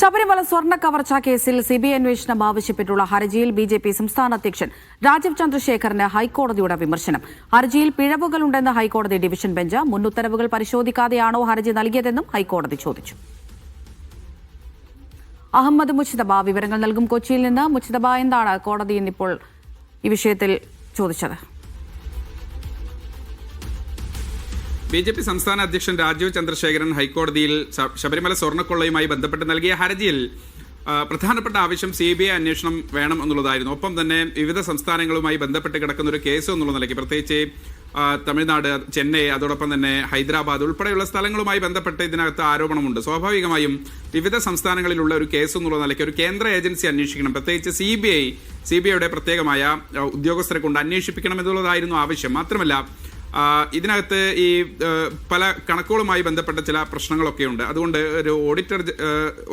ശബരിമല സ്വർണ്ണ കവർച്ചാ കേസിൽ സിബിഐ അന്വേഷണം ആവശ്യപ്പെട്ടുള്ള ഹർജിയിൽ ബിജെപി സംസ്ഥാന അധ്യക്ഷൻ രാജീവ് ചന്ദ്രശേഖറിന് ഹൈക്കോടതിയുടെ വിമർശനം. ഹർജിയിൽ പിഴവുകളുണ്ടെന്ന് ഹൈക്കോടതി ഡിവിഷൻ ബെഞ്ച്. മുൻ ഉത്തരവുകൾ പരിശോധിക്കാതെയാണോ ഹർജി നൽകിയതെന്നും ഹൈക്കോടതി ചോദിച്ചു. അഹമ്മദ് മുജ്തബ വിവരങ്ങൾ നൽകും കൊച്ചിയിൽ നിന്ന്. മുജ്തബ, എന്താണ് കോടതി ഇന്നിപ്പോൾ ഈ വിഷയത്തിൽ ചോദിച്ചത്? ബിജെപി സംസ്ഥാന അധ്യക്ഷൻ രാജീവ് ചന്ദ്രശേഖരൻ ഹൈക്കോടതിയിൽ ശബരിമല സ്വർണ്ണക്കൊള്ളയുമായി ബന്ധപ്പെട്ട് നൽകിയ ഹർജിയിൽ പ്രധാനപ്പെട്ട ആവശ്യം CBI അന്വേഷണം വേണം എന്നുള്ളതായിരുന്നു. ഒപ്പം തന്നെ വിവിധ സംസ്ഥാനങ്ങളുമായി ബന്ധപ്പെട്ട് കിടക്കുന്ന ഒരു കേസ് എന്നുള്ള നിലയ്ക്ക്, പ്രത്യേകിച്ച് തമിഴ്നാട്, ചെന്നൈ, അതോടൊപ്പം തന്നെ ഹൈദരാബാദ് ഉൾപ്പെടെയുള്ള സ്ഥലങ്ങളുമായി ബന്ധപ്പെട്ട് ഇതിനകത്ത് ആരോപണമുണ്ട്. സ്വാഭാവികമായും വിവിധ സംസ്ഥാനങ്ങളിലുള്ള ഒരു കേസ് എന്നുള്ള നിലയ്ക്ക് ഒരു കേന്ദ്ര ഏജൻസി അന്വേഷിക്കണം, പ്രത്യേകിച്ച് CBIയുടെ പ്രത്യേകമായ ഉദ്യോഗസ്ഥരെ കൊണ്ട് അന്വേഷിപ്പിക്കണം എന്നുള്ളതായിരുന്നു ആവശ്യം. മാത്രമല്ല, ഇതിനകത്ത് ഈ പല കണക്കുകളുമായി ബന്ധപ്പെട്ട ചില പ്രശ്നങ്ങളൊക്കെ ഉണ്ട്. അതുകൊണ്ട് ഒരു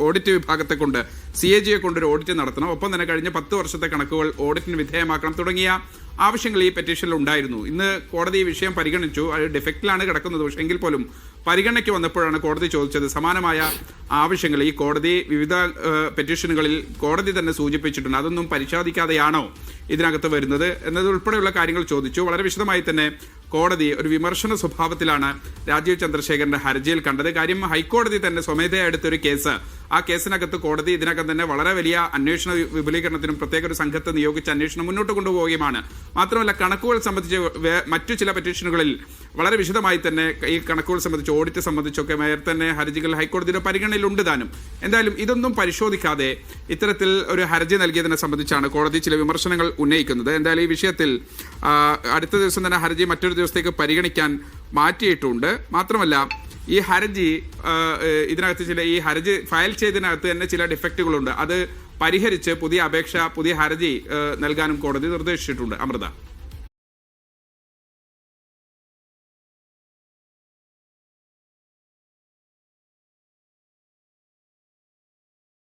ഓഡിറ്റ് വിഭാഗത്തെ കൊണ്ട് CAGയെ കൊണ്ടൊരു ഓഡിറ്റ് നടത്തണം. ഒപ്പം തന്നെ കഴിഞ്ഞ 10 വർഷത്തെ കണക്കുകൾ ഓഡിറ്റിന് വിധേയമാക്കണം തുടങ്ങിയ ആവശ്യങ്ങൾ ഈ പെറ്റീഷനിൽ ഉണ്ടായിരുന്നു. ഇന്ന് കോടതി ഈ വിഷയം പരിഗണിച്ചു. അത് ഡിഫക്റ്റിലാണ് കിടക്കുന്നത്. പക്ഷേ എങ്കിൽ പോലും പരിഗണനയ്ക്ക് വന്നപ്പോഴാണ് കോടതി ചോദിച്ചത്, സമാനമായ ആവശ്യങ്ങൾ ഈ കോടതി വിവിധ പെറ്റീഷനുകളിൽ കോടതി തന്നെ സൂചിപ്പിച്ചിട്ടുണ്ട്, അതൊന്നും പരിശോധിക്കാതെയാണോ ഇതിനകത്ത് വരുന്നത് എന്നതുൾപ്പെടെയുള്ള കാര്യങ്ങൾ ചോദിച്ചു. വളരെ വിശദമായി തന്നെ കോടതി ഒരു വിമർശന സ്വഭാവത്തിലാണ് രാജീവ് ചന്ദ്രശേഖരന്റെ ഹർജിയിൽ കണ്ടത്. കാര്യം, ഹൈക്കോടതി തന്നെ സ്വമേധയാ എടുത്തൊരു കേസ്, ആ കേസിനകത്ത് കോടതി ഇതിനകം തന്നെ വളരെ വലിയ അന്വേഷണ വിപുലീകരണത്തിനും പ്രത്യേക ഒരു സംഘത്തെ നിയോഗിച്ച് അന്വേഷണം മുന്നോട്ട് കൊണ്ടുപോവുകയാണ്. മാത്രമല്ല, കണക്കുകൾ സംബന്ധിച്ച് മറ്റു ചില പെറ്റീഷനുകളിൽ വളരെ വിശദമായി തന്നെ ഈ കണക്കുകൾ സംബന്ധിച്ച്, ഓഡിറ്റ് സംബന്ധിച്ചൊക്കെ നേരത്തെ തന്നെ ഹർജികൾ ഹൈക്കോടതിയുടെ പരിഗണനയിലുണ്ട് താനും. എന്തായാലും ഇതൊന്നും പരിശോധിക്കാതെ ഇത്തരത്തിൽ ഒരു ഹർജി നൽകിയതിനെ സംബന്ധിച്ചാണ് കോടതി ചില വിമർശനങ്ങൾ ഉന്നയിക്കുന്നത്. എന്തായാലും ഈ വിഷയത്തിൽ അടുത്ത ദിവസം തന്നെ ഹർജി മറ്റൊരു ദിവസത്തേക്ക് പരിഗണിക്കാൻ മാറ്റിയിട്ടുണ്ട്. മാത്രമല്ല, ഈ ഹർജി ഇതിനകത്ത് ഈ ഹർജി ഫയൽ ചെയ്തതിനകത്ത് തന്നെ ചില ഡിഫക്റ്റുകളുണ്ട്. അത് പരിഹരിച്ച് പുതിയ ഹർജി നൽകാനും കോടതി നിർദ്ദേശിച്ചിട്ടുണ്ട്. അമൃത.